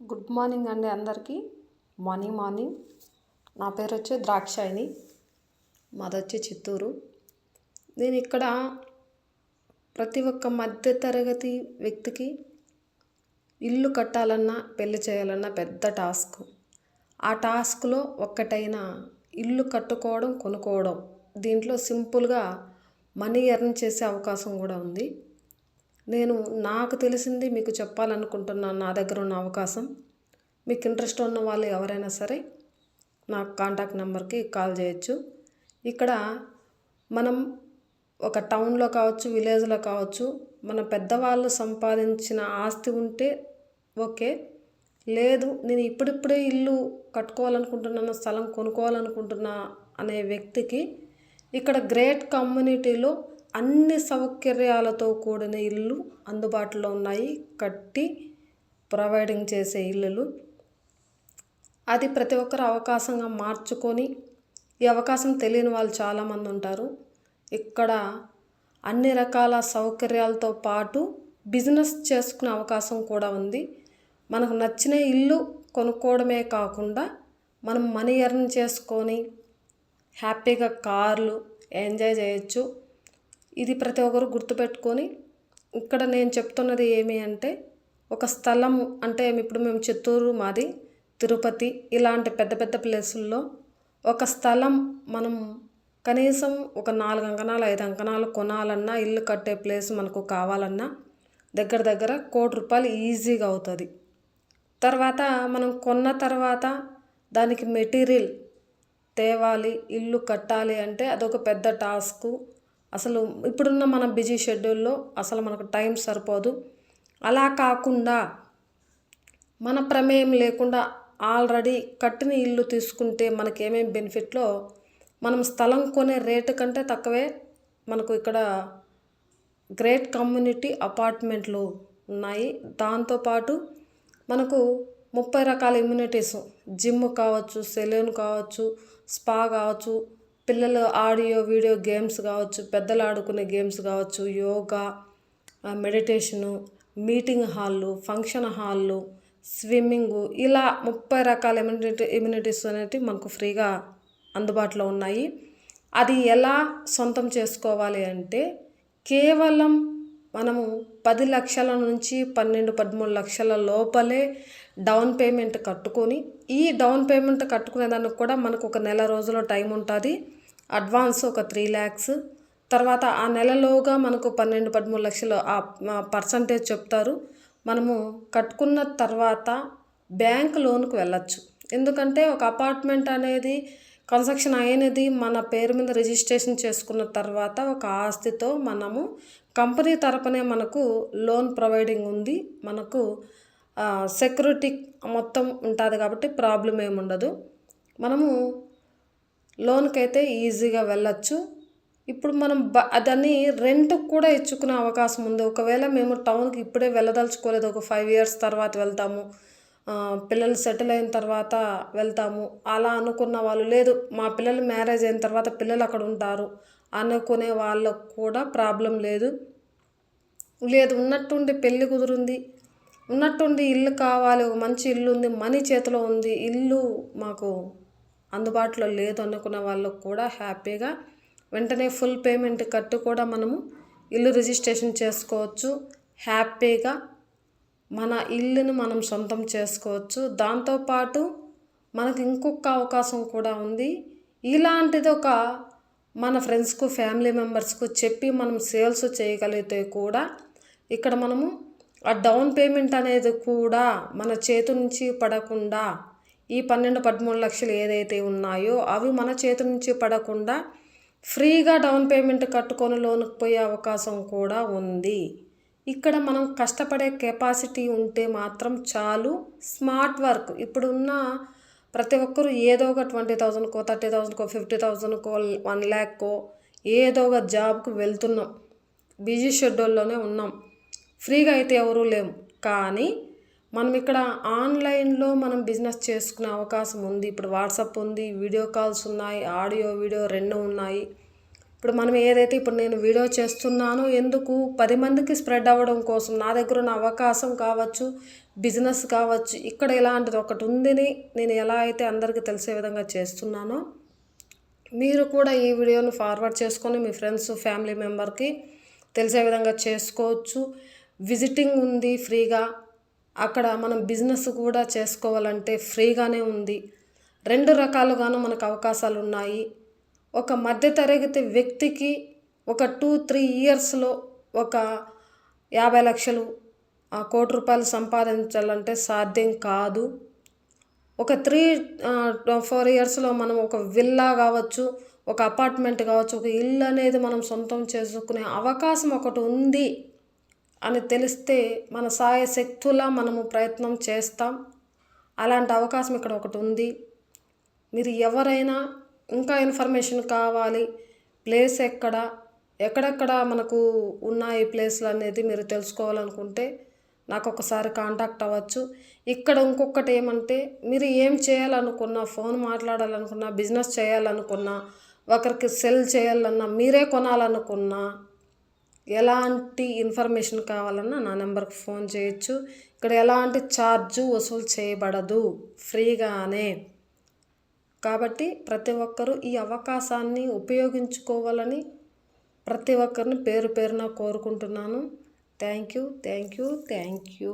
Good morning అండి అందరికీ. Morning. నా పేరు వచ్చి ద్రాక్షాయిని. మాదొచ్చి చిత్తూరు. నేను ఇక్కడ ప్రతి ఒక్క మధ్యతరగతి వ్యక్తికి ఇల్లు కట్టాలన్నా పెళ్లి చేయాలన్నా పెద్ద టాస్క్. ఆ టాస్క్లో ఒక్కటైన ఇల్లు కట్టుకోవడం, కొనుక్కోవడం. దీంట్లో సింపుల్గా మనీ ఎర్న్ చేసే అవకాశం కూడా ఉంది. నేను నాకు తెలిసింది మీకు చెప్పాలనుకుంటున్నాను. నా దగ్గర ఉన్న అవకాశం. మీకు ఇంట్రెస్ట్ ఉన్న వాళ్ళు ఎవరైనా సరే నాకు కాంటాక్ట్ నెంబర్కి కాల్ చేయొచ్చు. ఇక్కడ మనం ఒక టౌన్లో కావచ్చు, విలేజ్లో కావచ్చు, మన పెద్దవాళ్ళు సంపాదించిన ఆస్తి ఉంటే ఓకే. లేదు నేను ఇప్పుడిప్పుడే ఇల్లు కట్టుకోవాలనుకుంటున్నాను, స్థలం కొనుక్కోవాలనుకుంటున్నా అనే వ్యక్తికి ఇక్కడ గ్రేట్ కమ్యూనిటీలో అన్ని సౌకర్యాలతో కూడిన ఇల్లు అందుబాటులో ఉన్నాయి. కట్టి ప్రొవైడింగ్ చేసే ఇల్లులు. అది ప్రతి ఒక్కరు అవకాశంగా మార్చుకొని, ఈ అవకాశం తెలియని వాళ్ళు చాలామంది ఉంటారు. ఇక్కడ అన్ని రకాల సౌకర్యాలతో పాటు బిజినెస్ చేసుకునే అవకాశం కూడా ఉంది. మనకు నచ్చిన ఇల్లు కొనుక్కోవడమే కాకుండా మనం మనీ ఎర్న్ చేసుకొని హ్యాపీగా కార్లు ఎంజాయ్ చేయొచ్చు. ఇది ప్రతి ఒక్కరు గుర్తుపెట్టుకొని, ఇక్కడ నేను చెప్తున్నది ఏమి అంటే, ఒక స్థలం అంటే ఇప్పుడు మేము చిత్తూరు, మాది తిరుపతి, ఇలాంటి పెద్ద పెద్ద ప్లేసుల్లో ఒక స్థలం మనం కనీసం ఒక 4 అంకణాలు 5 అంకణాలు కొనాలన్నా, ఇల్లు కట్టే ప్లేస్ మనకు కావాలన్నా దగ్గర దగ్గర 1 కోటి రూపాయలు ఈజీగా అవుతుంది. తర్వాత మనం కొన్న తర్వాత దానికి మెటీరియల్ తేవాలి, ఇల్లు కట్టాలి అంటే అదొక పెద్ద టాస్క్. అసలు ఇప్పుడున్న మన బిజీ షెడ్యూల్లో అసలు మనకు టైం సరిపోదు. అలా కాకుండా మన ప్రమేయం లేకుండా ఆల్రెడీ కట్టిన ఇల్లు తీసుకుంటే మనకి ఏమేమి బెనిఫిట్లో, మనం స్థలం కొనే రేటు కంటే తక్కువే మనకు ఇక్కడ గ్రేట్ కమ్యూనిటీ అపార్ట్మెంట్లు ఉన్నాయి. దాంతోపాటు మనకు 30 రకాల ఇమ్యూనిటీస్, జిమ్ కావచ్చు, సెలూన్ కావచ్చు, స్పా కావచ్చు, పిల్లలు ఆడియో వీడియో గేమ్స్ కావచ్చు, పెద్దలు ఆడుకునే గేమ్స్ కావచ్చు, యోగా, మెడిటేషను, మీటింగ్ హాళ్ళు, ఫంక్షన్ హాళ్ళు, స్విమ్మింగు, ఇలా 30 రకాల ఇమ్యూనిటీస్ అనేవి మనకు ఫ్రీగా అందుబాటులో ఉన్నాయి. అది ఎలా సొంతం చేసుకోవాలి అంటే, కేవలం మనము 10 లక్షల నుంచి 12-13 లక్షల లోపలే డౌన్ పేమెంట్ కట్టుకొని, ఈ డౌన్ పేమెంట్ కట్టుకునే దానికి కూడా మనకు ఒక నెల రోజుల టైం ఉంటుంది. అడ్వాన్స్ ఒక 3 lakhs, తర్వాత ఆ నెలలోగా మనకు 12-13 లక్షలు ఆ పర్సంటేజ్ చెప్తారు. మనము కట్టుకున్న తర్వాత బ్యాంక్ లోన్కి వెళ్ళచ్చు. ఎందుకంటే ఒక అపార్ట్మెంట్ అనేది కన్స్ట్రక్షన్ అయినది మన పేరు మీద రిజిస్ట్రేషన్ చేసుకున్న తర్వాత ఒక ఆస్తితో మనము కంపెనీ తరపునే మనకు లోన్ ప్రొవైడింగ్ ఉంది. మనకు సెక్యూరిటీ మొత్తం ఉంటుంది కాబట్టి ప్రాబ్లం ఏమి ఉండదు. మనము లోన్కి అయితే ఈజీగా వెళ్ళచ్చు. ఇప్పుడు మనం దాన్ని రెంట్కి కూడా ఇచ్చుకునే అవకాశం ఉంది. ఒకవేళ మేము టౌన్కి ఇప్పుడే వెళ్ళదలుచుకోలేదు, ఒక 5 years తర్వాత వెళ్తాము, పిల్లలు సెటిల్ అయిన తర్వాత వెళ్తాము అలా అనుకున్న వాళ్ళు, లేదు మా పిల్లలు మ్యారేజ్ అయిన తర్వాత పిల్లలు అక్కడ ఉంటారు అనుకునే వాళ్ళకు కూడా ప్రాబ్లం లేదు. లేదు ఉన్నట్టుండి పెళ్ళి కుదిరింది, ఉన్నట్టుండి ఇల్లు కావాలి, ఒక మంచి ఇల్లు ఉంది, మనీ చేతిలో ఉంది, ఇల్లు మాకు అందుబాటులో లేదు అనుకున్న వాళ్ళకు కూడా హ్యాపీగా వెంటనే ఫుల్ పేమెంట్ కట్టి కూడా మనము ఇల్లు రిజిస్ట్రేషన్ చేసుకోవచ్చు. హ్యాపీగా మన ఇల్లుని మనం సొంతం చేసుకోవచ్చు. దాంతోపాటు మనకు ఇంకొక అవకాశం కూడా ఉంది. ఇలాంటిది ఒక మన ఫ్రెండ్స్కు, ఫ్యామిలీ మెంబర్స్కు చెప్పి మనం సేల్స్ చేయగలిగితే కూడా ఇక్కడ మనము ఆ డౌన్ పేమెంట్ అనేది కూడా మన చేతి నుంచి పడకుండా, ఈ 12-13 లక్షలు ఏదైతే ఉన్నాయో అవి మన చేతి నుంచి పడకుండా ఫ్రీగా డౌన్ పేమెంట్ కట్టుకొని లోన్కి పోయే అవకాశం కూడా ఉంది. ఇక్కడ మనం కష్టపడే కెపాసిటీ ఉంటే మాత్రం చాలు. స్మార్ట్ వర్క్ ఇప్పుడున్న ప్రతి ఒక్కరు ఏదో ఒక 20,000కో, 30,000కో, 50,000కో, 1 lakhకో ఏదో ఒక జాబ్కు వెళ్తున్నాం. బిజీ షెడ్యూల్లోనే ఉన్నాం. ఫ్రీగా అయితే ఎవరూ లేము. కానీ మనం ఇక్కడ ఆన్లైన్లో మనం బిజినెస్ చేసుకునే అవకాశం ఉంది. ఇప్పుడు వాట్సాప్ ఉంది, వీడియో కాల్స్ ఉన్నాయి, ఆడియో వీడియో 2 ఉన్నాయి. ఇప్పుడు మనం ఏదైతే ఇప్పుడు నేను వీడియో చేస్తున్నానో ఎందుకు 10 మందికి స్ప్రెడ్ అవ్వడం కోసం, నా దగ్గర ఉన్న అవకాశం కావచ్చు, బిజినెస్ కావచ్చు, ఇక్కడ ఇలాంటిది ఒకటి ఉందని నేను ఎలా అయితే అందరికీ తెలిసే విధంగా చేస్తున్నానో, మీరు కూడా ఈ వీడియోని ఫార్వర్డ్ చేసుకొని మీ ఫ్రెండ్స్ ఫ్యామిలీ మెంబర్కి తెలిసే విధంగా చేసుకోవచ్చు. విజిటింగ్ ఉంది ఫ్రీగా, అక్కడ మనం బిజినెస్ కూడా చేసుకోవాలంటే ఫ్రీగానే ఉంది. 2 రకాలుగాను మనకు అవకాశాలు ఉన్నాయి. ఒక మధ్యతరగతి వ్యక్తికి ఒక 2-3 ఇయర్స్లో ఒక 50 లక్షలు, 1 కోటి రూపాయలు సంపాదించాలంటే సాధ్యం కాదు. ఒక 3-4 ఇయర్స్లో మనం ఒక విల్లా కావచ్చు, ఒక అపార్ట్మెంట్ కావచ్చు, ఒక ఇల్లు అనేది మనం సొంతం చేసుకునే అవకాశం ఒకటి ఉంది అని తెలిస్తే మన శాయశక్తులా మనము ప్రయత్నం చేస్తాం. అలాంటి అవకాశం ఇక్కడ ఒకటి ఉంది. మీరు ఎవరైనా ఇంకా ఇన్ఫర్మేషన్ కావాలి, ప్లేస్ ఎక్కడెక్కడ మనకు ఉన్నాయి ప్లేస్లు అనేది మీరు తెలుసుకోవాలనుకుంటే నాకు ఒకసారి కాంటాక్ట్ అవ్వచ్చు. ఇక్కడ ఇంకొకటి ఏమంటే, మీరు ఏం చేయాలనుకున్నా, ఫోన్ మాట్లాడాలనుకున్నా, బిజినెస్ చేయాలనుకున్నా, ఒకరికి సెల్ చేయాలన్నా, మీరే కొనాలనుకున్నా, ఎలాంటి ఇన్ఫర్మేషన్ కావాలన్నా నా నెంబర్కి ఫోన్ చేయొచ్చు. ఇక్కడ ఎలాంటి ఛార్జు వసూలు చేయబడదు, ఫ్రీగానే. కాబట్టి ప్రతి ఒక్కరూ ఈ అవకాశాన్ని ఉపయోగించుకోవాలని ప్రతి ఒక్కరిని పేరు పేరున కోరుకుంటున్నాను. Thank you.